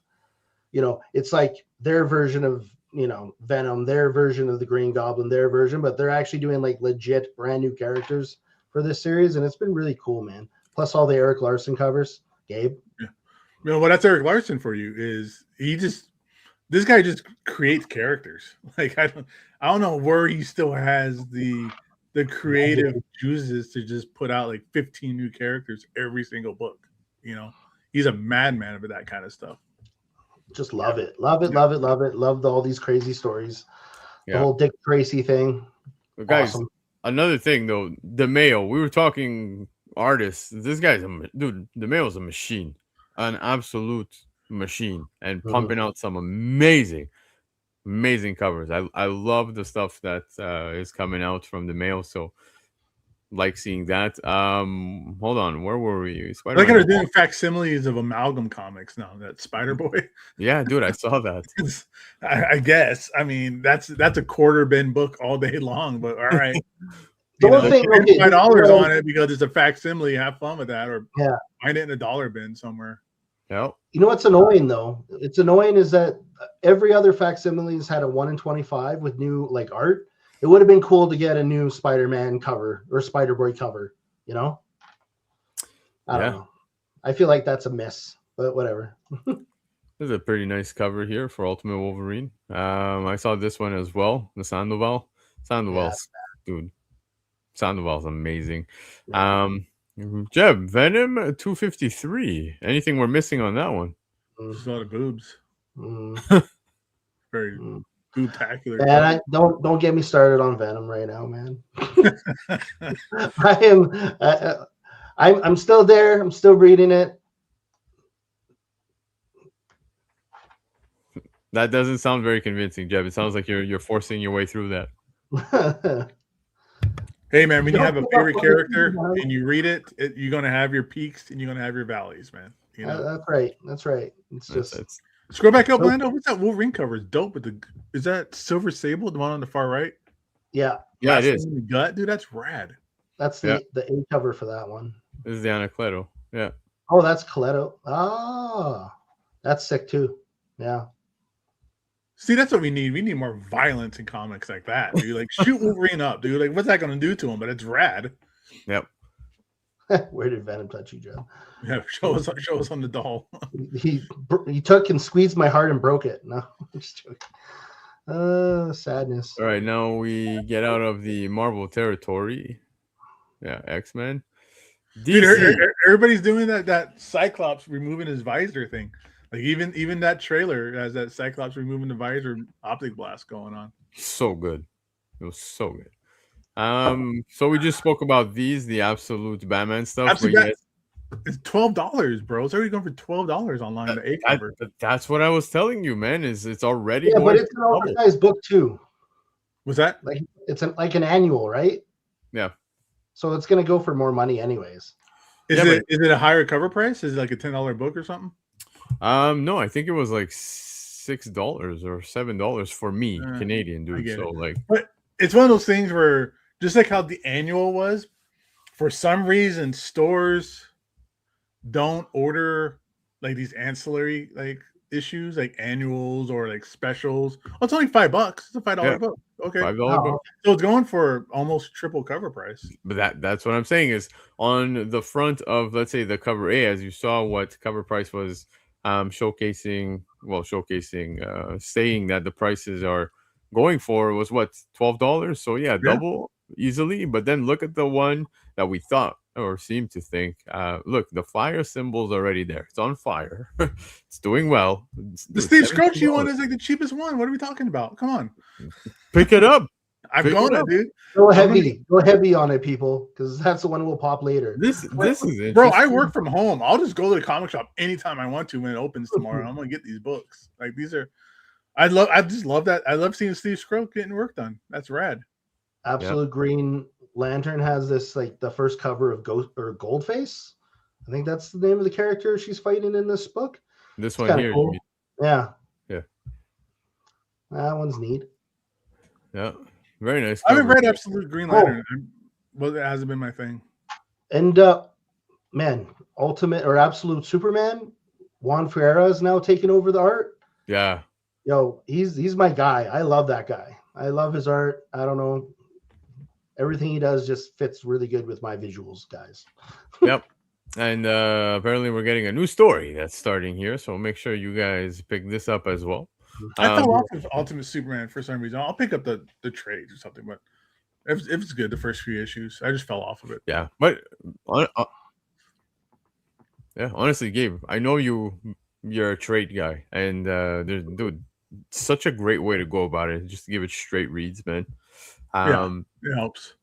it's like their version of, Venom, their version of the Green Goblin, their version, but they're actually doing like legit brand new characters for this series. And it's been really cool, man. Plus all the Eric Larson covers. Gabe? Yeah. Well, that's Eric Larson for you. This guy just creates characters. Like I don't know where he still has the creative juices to just put out like 15 new characters every single book. He's a madman for that kind of stuff. Just love it. Love it. Loved all these crazy stories. The whole Dick Tracy thing. But guys, another thing though, DeMeo, we were talking artists. This guy's dude, DeMeo's a machine. An absolute machine, and pumping out some amazing covers. I love the stuff that is coming out from DeMeo, so like seeing that. Hold on, where were we? I like how they're doing facsimiles of Amalgam comics now. That Spider Boy. Yeah, dude, I saw that. I guess. I mean, that's a quarter bin book all day long. But all right, $5 on it because it's a facsimile. Have fun with that, or find it in a dollar bin somewhere. Yep. You know what's annoying though? It's annoying is that every other facsimiles had a 1 in 25 with new like art. It would have been cool to get a new Spider-Man cover or Spider-Boy cover, I don't know. I feel like that's a miss, but whatever. There's a pretty nice cover here for Ultimate Wolverine. I saw this one as well, the Sandoval. Dude, Sandoval's amazing. Yeah. Jeb, Venom 253. Anything we're missing on that one? Just a lot of boobs. Very boobtacular. Man, don't get me started on Venom right now, man. I'm still there. I'm still reading it. That doesn't sound very convincing, Jeb. It sounds like you're forcing your way through that. Hey, man, when you have a favorite character and you read it, you're going to have your peaks and you're going to have your valleys, man. That's right. It's just... Scroll back up, Lando. What's that Wolverine cover? It's dope. Is that Silver Sable, the one on the far right? Yeah. Yeah, it is. The gut, dude, that's rad. That's the A cover for that one. This is the Anacleto. Yeah. Oh, that's Coletto. Ah, that's sick too. Yeah. See, that's what we need. We need more violence in comics like that, dude. Like, shoot Wolverine up, dude. Like, what's that going to do to him? But it's rad. Yep. Where did Venom touch you, Joe? Yeah, show us on the doll. he took and squeezed my heart and broke it. No, I'm just joking. Sadness. All right, now we get out of the Marvel territory. Yeah, X-Men. Dude, everybody's doing that Cyclops removing his visor thing. Like even that trailer has that Cyclops removing the visor optic blast going on. So good. It was so good. So we just spoke about the absolute Batman stuff. It's $12, bro. It's already going for $12 online. The A cover. That's what I was telling you, man. It's already but it's an oversized book too. Was that like it's like an annual, right? Yeah. So it's gonna go for more money, anyways. Is it a higher cover price? Is it like a $10 book or something? No, I think it was like $6 or $7 for me, Canadian, dude. So like, but it's one of those things where just like how the annual was, for some reason, stores don't order like these ancillary like issues, like annuals or like specials. Oh, it's only $5. It's a $5 book. Okay, $5 book. So it's going for almost triple cover price. But that's what I'm saying is on the front of, let's say, the cover A, as you saw what Cover Price was showcasing, saying that the prices are going for was what, $12. So yeah, double easily. But then look at the one that we thought or seemed to think. Look, the fire symbol's already there. It's on fire. It's doing well. The Steve Scroce one is like the cheapest one. What are we talking about? Come on, pick it up. I'm going to, dude. Go heavy on it, people, because that's the one we'll pop later. This is bro. I work from home. I'll just go to the comic shop anytime I want to when it opens tomorrow. I'm gonna get these books. Like these are, I just love that. I love seeing Steve Scroce getting work done. That's rad. Absolute Green Lantern has this like the first cover of Goldface. I think that's the name of the character she's fighting in this book. This one here, cool. Yeah, that one's neat. Yeah. Very nice. I haven't read Absolute Green Lantern. Well, it hasn't been my thing. And man, Ultimate or Absolute Superman, Juan Ferreira is now taking over the art. Yeah. Yo, he's my guy. I love that guy. I love his art. I don't know. Everything he does just fits really good with my visuals, guys. Yep. And apparently we're getting a new story that's starting here. So make sure you guys pick this up as well. I fell off of Ultimate Superman for some reason. I'll pick up the trade or something, but if it's good, the first few issues, I just fell off of it. Yeah, but honestly, Gabe, I know you're a trade guy, and dude, such a great way to go about it. Just to give it straight reads, man. It helps.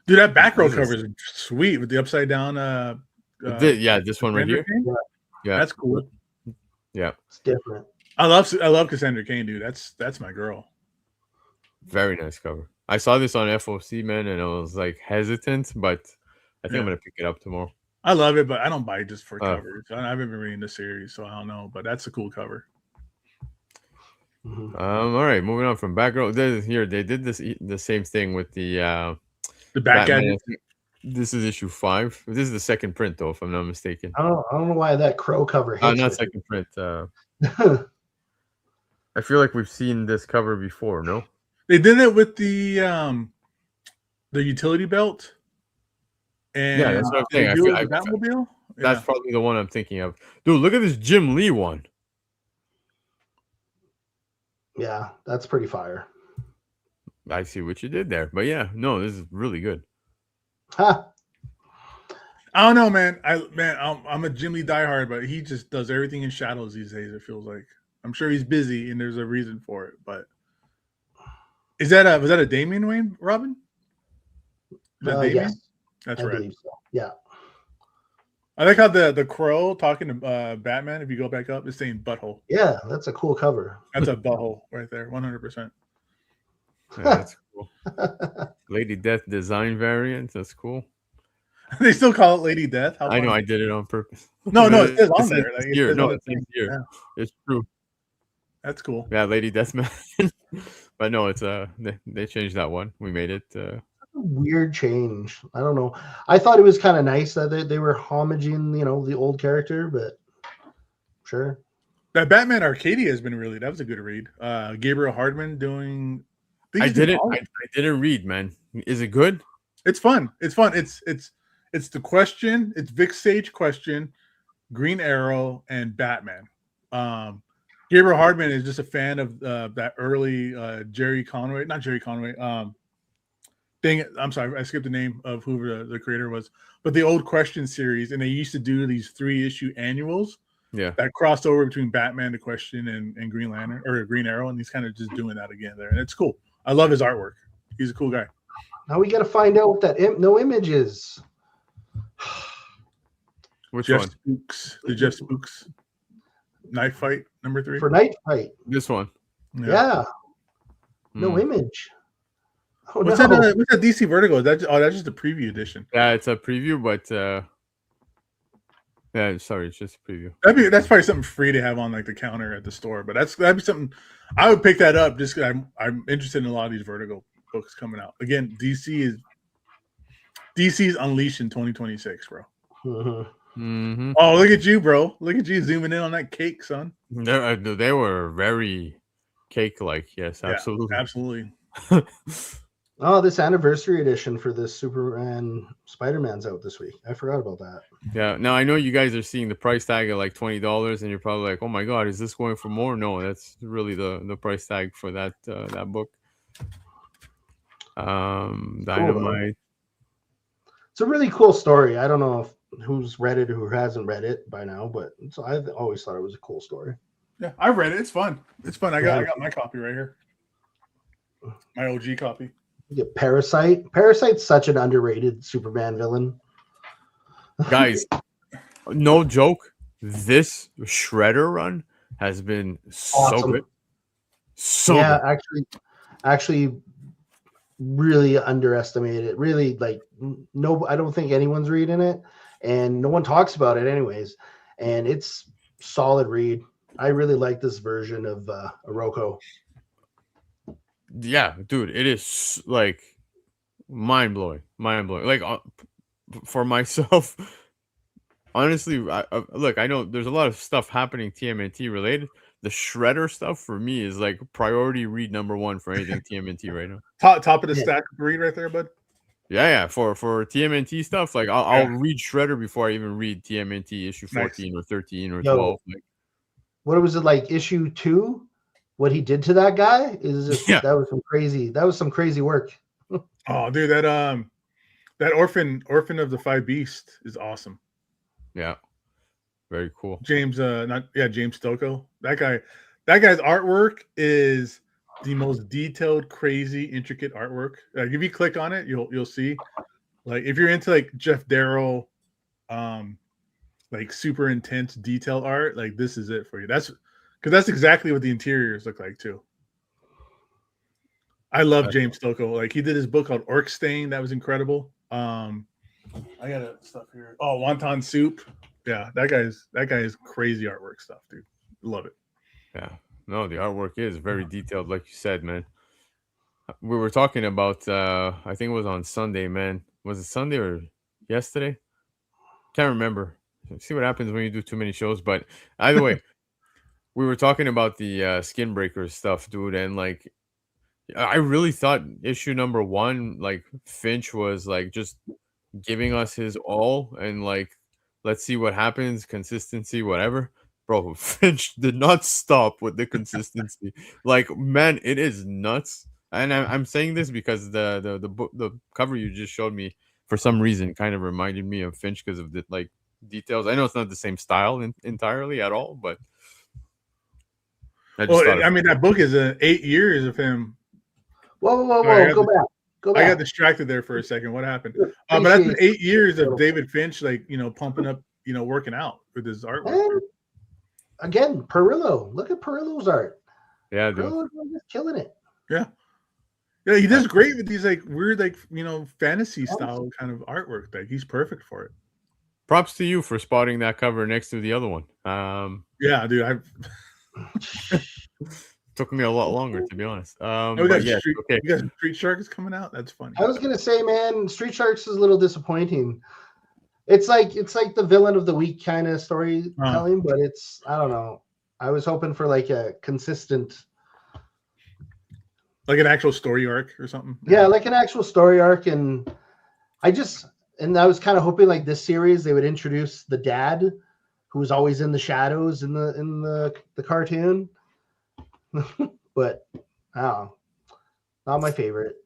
Dude, that back row cover is sweet with the upside down. This one right here. Yeah, that's cool. Yeah, it's different. I love Cassandra Cain, dude. That's my girl. Very nice cover. I saw this on FOC, man, and I was like hesitant, but I think I'm gonna pick it up tomorrow. I love it, but I don't buy it just for covers. I haven't been reading the series, so I don't know. But that's a cool cover. All right, moving on from back row. Here they did the same thing with the back end. This is issue 5. This is the second print, though, if I'm not mistaken. I don't know why that crow cover hits. Not second print. I feel like we've seen this cover before, no? They did it with the utility belt. And yeah, that's what I'm saying. Batmobile? That's probably the one I'm thinking of. Dude, look at this Jim Lee one. Yeah, that's pretty fire. I see what you did there. But yeah, no, this is really good. Huh. I don't know, man. I'm a Jim Lee diehard, but he just does everything in shadows these days, it feels like. I'm sure he's busy and there's a reason for it, but was that a Damian Wayne, Robin? Yes. That's right. So. Yeah. I like how the crow talking to Batman, if you go back up, is saying butthole. Yeah, that's a cool cover. That's a butthole right there, 100%. Yeah, that's cool. Lady Death design variant. That's cool. They still call it Lady Death. I know, I did it on purpose. No, it says on there. Like, here. No, it says here. Yeah. It's true. That's cool. Yeah, Lady Death man. But no, it's they changed that one. We made it. Weird change. I don't know. I thought it was kind of nice that they were homaging, the old character, but sure. That Batman Arcadia has been really. That was a good read. Gabriel Hardman doing. I didn't read, man. Is it good? It's fun. It's the Question. It's Vic Sage Question, Green Arrow, and Batman. Gabriel Hardman is just a fan of that early Jerry Conway. Not Jerry Conway. Dang it. I'm sorry. I skipped the name of whoever the creator was. But the old Question series. And they used to do these 3-issue annuals. Yeah. That crossed over between Batman, the Question, and Green Lantern or Green Arrow. And he's kind of just doing that again there. And it's cool. I love his artwork. He's a cool guy. Now we got to find out what that no image is. Which Jeff one? Spooks. The Jeff Spooks knife fight number 3. For Night Fight. This one. Yeah. No image. Oh, what's that DC Vertigo? That's just a preview edition. Yeah, it's a preview, but yeah, sorry, it's just a preview. That's probably something free to have on like the counter at the store, but that'd be something I would pick that up just because I'm interested in a lot of these Vertigo books coming out. Again, DC is DC's Unleashed in 2026, bro. Mhm. Oh, look at you, bro. Look at you zooming in on that cake, son. They were very cake-like. Yes, Yeah, absolutely. absolutely. Oh, this anniversary edition for this Superman Spider-Man's out this week. I forgot about that. Yeah. Now I know you guys are seeing the price tag at like $20, and you're probably like, "Oh my god, is this going for more?" No, that's really the price tag for that that book. Dynamite. It's a really cool story. I don't know if who's read it or who hasn't read it by now, but I've always thought it was a cool story. Yeah, I read it. It's fun. It's fun. I got my copy right here. My OG copy. You get Parasite. Parasite's such an underrated Superman villain. Guys, no joke. This Shredder run has been so good. So yeah, good. actually really underestimated. Really, like, no, I don't think anyone's reading it, and no one talks about it anyways. And it's solid read. I really like this version of Oroko. Yeah, dude, it is like mind blowing. Like for myself, honestly, look, I know there's a lot of stuff happening TMNT related. The Shredder stuff for me is like priority read number one for anything TMNT right now. Top of the stack read right there, bud. Yeah. For TMNT stuff, like I'll read Shredder before I even read TMNT issue 14 or 13 or 12. Like, what was it, like issue 2? What he did to that guy is just that was some crazy. That was some crazy work. Oh, dude, that orphan of the Five Beasts is awesome. Yeah, very cool. James Stocco. That guy's artwork is the most detailed, crazy, intricate artwork. Like if you click on it, you'll see. Like if you're into like Jeff Darrow, like super intense detail art, like this is it for you. That's because that's exactly what the interiors look like too. I love James Stocco. Like he did his book called Orc Stain. That was incredible. I got stuff here. Oh, Wonton Soup. Yeah, that guy's crazy artwork stuff, dude. Love it. Yeah. No, the artwork is very detailed, like you said, man. We were talking about I think it was on Sunday, man. Was it Sunday or yesterday? Can't remember. See what happens when you do too many shows. But either way, we were talking about the Skin Breakers stuff, dude, and like I really thought issue number 1, like Finch was like just giving us his all and like let's see what happens, consistency, whatever. Bro, Finch did not stop with the consistency. Like, man, it is nuts. And I'm saying this because the cover you just showed me for some reason kind of reminded me of Finch because of the like details. I know it's not the same style entirely at all, but I mean that book is 8 years of him. Whoa! Go back. I got distracted there for a second. What happened? But that's been 8 years of David Finch, like pumping up, working out with his artwork. And again, Perillo. Look at Perillo's art. Yeah, dude. Perillo's just killing it. Yeah, he does great with these like weird, like fantasy style kind of artwork. Like he's perfect for it. Props to you for spotting that cover next to the other one. Yeah, dude. Took me a lot longer, to be honest. We got Street Sharks coming out. That's funny. I was gonna say, man, Street Sharks is a little disappointing. It's like the villain of the week kind of storytelling, but it's, I don't know. I was hoping for like a consistent, like an actual story arc or something. Yeah, like an actual story arc, and I was kind of hoping like this series they would introduce the dad, who was always in the shadows in the cartoon. But I don't know, not my favorite.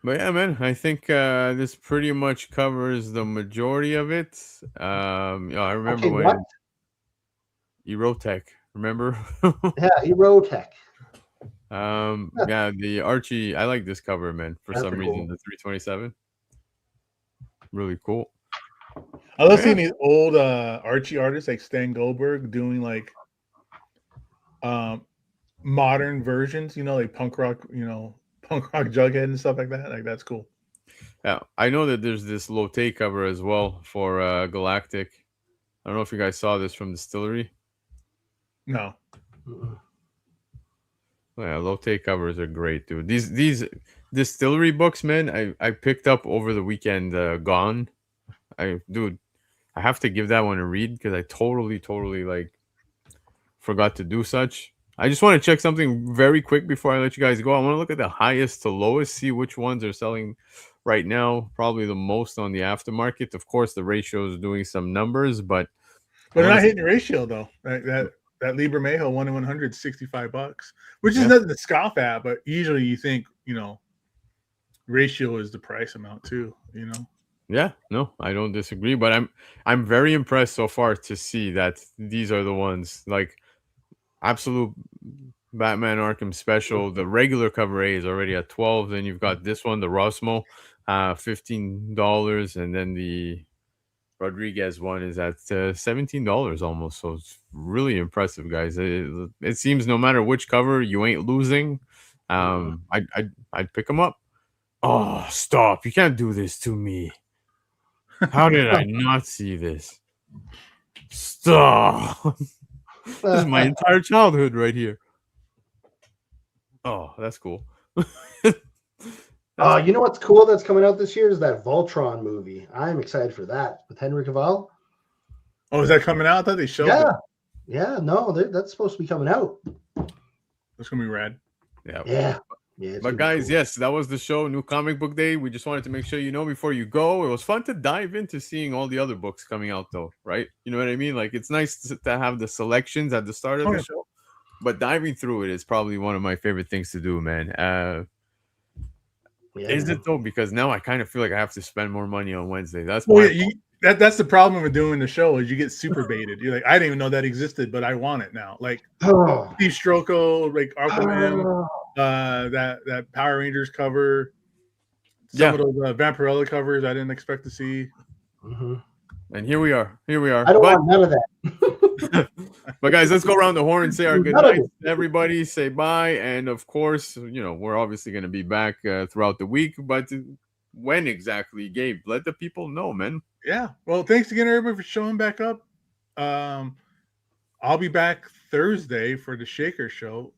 But yeah, man, I think this pretty much covers the majority of it. I remember when Erotech, remember? Yeah, Erotech. Yeah, the Archie. I like this cover, man. For some reason, cool. the 327, really cool. I love seeing these old Archie artists like Stan Goldberg doing like modern versions, like punk rock Jughead and stuff like that. Like that's cool. Yeah, I know that there's this Lotte cover as well for Galactic. I don't know if you guys saw this from Distillery. No. Yeah, Lotte covers are great, dude. These distillery books, man, I picked up over the weekend. Gone, dude, I have to give that one a read because I totally like forgot to do such. I just want to check something very quick before I let you guys go. I want to look at the highest to lowest, see which ones are selling right now. Probably the most on the aftermarket. Of course, the ratio is doing some numbers, but I But they're want not to. hitting the ratio though. That Libra Mayo 1 in 100 is $65, which is Yeah, nothing to scoff at. But usually you think, ratio is the price amount too. yeah, no, I don't disagree. But I'm very impressed so far to see that these are the ones like absolute Batman Arkham Special. The regular cover A is already at 12. Then you've got this one, the Rosmo, $15, and then the Rodriguez one is at $17 almost. So it's really impressive, guys. It seems no matter which cover, you ain't losing. I'd pick them up. Oh, stop! You can't do this to me. How did I not see this? Stop! This is my entire childhood right here. Oh, that's cool. That's You know what's cool that's coming out this year is that Voltron movie. I'm excited for that with Henry Cavill. Oh, is that coming out? I thought they showed it. Yeah, no, that's supposed to be coming out. That's gonna be rad. Yeah. But guys, cool. Yes, that was the show. New Comic Book Day. We just wanted to make sure you know before you go. It was fun to dive into seeing all the other books coming out, though, right? You know what I mean? Like it's nice to have the selections at the start of the show, but diving through it is probably one of my favorite things to do, man. Is it though? Because now I kind of feel like I have to spend more money on Wednesday. That's that's the problem with doing the show is you get super baited. You're like, I didn't even know that existed, but I want it now. Like Steve Stroko, like Aquaman, that Power Rangers cover, some of those Vampirella covers I didn't expect to see. Mm-hmm. And here we are. I don't want none of that. But guys, let's go around the horn and say our good night. Everybody say bye. And of course, we're obviously going to be back throughout the week. But when exactly, Gabe? Let the people know, man. Yeah. Well, thanks again, everybody, for showing back up. I'll be back Thursday for the Shaker Show,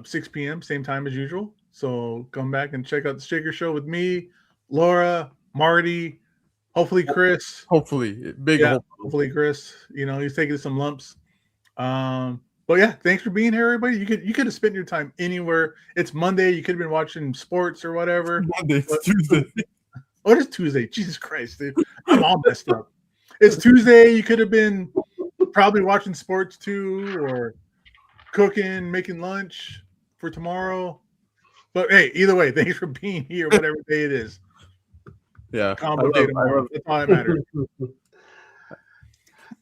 6 p.m., same time as usual. So come back and check out the Shaker Show with me, Laura, Marty, hopefully Chris. Hopefully Chris. He's taking some lumps. But yeah, thanks for being here, everybody. You could have spent your time anywhere. It's Monday. You could have been watching sports or whatever. It's Tuesday. Oh, it is Tuesday. Jesus Christ, dude. I'm all messed up. It's Tuesday. You could have been probably watching sports too, or cooking, making lunch for tomorrow. But hey, either way, thanks for being here, whatever day it is. Yeah. Combo day tomorrow. That's all that matters.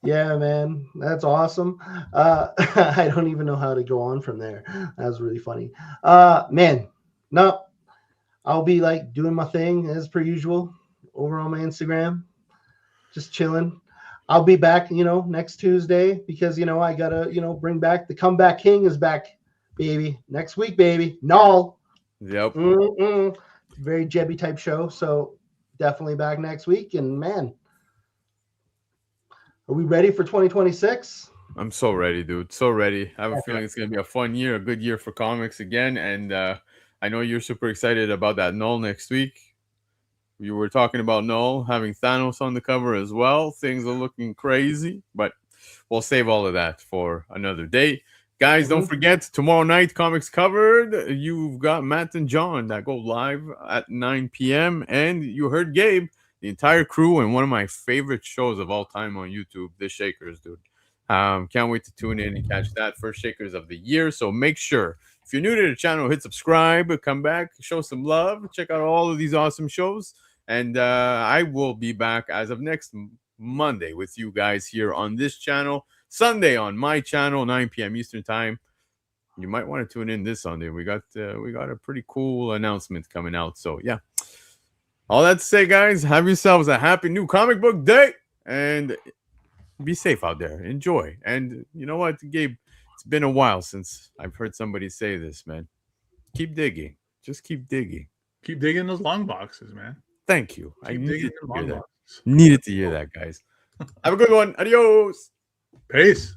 Yeah, man, that's awesome. I don't even know how to go on from there. That was really funny. Man, no, I'll be like doing my thing as per usual over on my Instagram, just chilling. I'll be back, next Tuesday because, I gotta, bring back the Comeback King is back, baby. Next week, baby. No. Yep. Very Jebby type show. So definitely back next week. And man, are we ready for 2026? I'm so ready, dude. So ready. I have a feeling it's going to be a fun year, a good year for comics again. And I know you're super excited about that Null next week. You were talking about Null having Thanos on the cover as well. Things are looking crazy, but we'll save all of that for another day. Guys, don't forget, tomorrow night, Comics Covered. You've got Matt and John that go live at 9 p.m. And you heard Gabe. The entire crew and one of my favorite shows of all time on YouTube, The Shakers, dude. Can't wait to tune in and catch that first Shakers of the year. So make sure, if you're new to the channel, hit subscribe, come back, show some love, check out all of these awesome shows. And I will be back as of next Monday with you guys here on this channel. Sunday on my channel, 9 p.m. Eastern time. You might want to tune in this Sunday. We got a pretty cool announcement coming out. So yeah. All that to say, guys, have yourselves a happy new comic book day and be safe out there. Enjoy. And you know what, Gabe? It's been a while since I've heard somebody say this, man. Keep digging. Just keep digging. Keep digging those long boxes, man. Thank you. I needed to hear that. Needed to hear that, guys. Have a good one. Adios. Peace.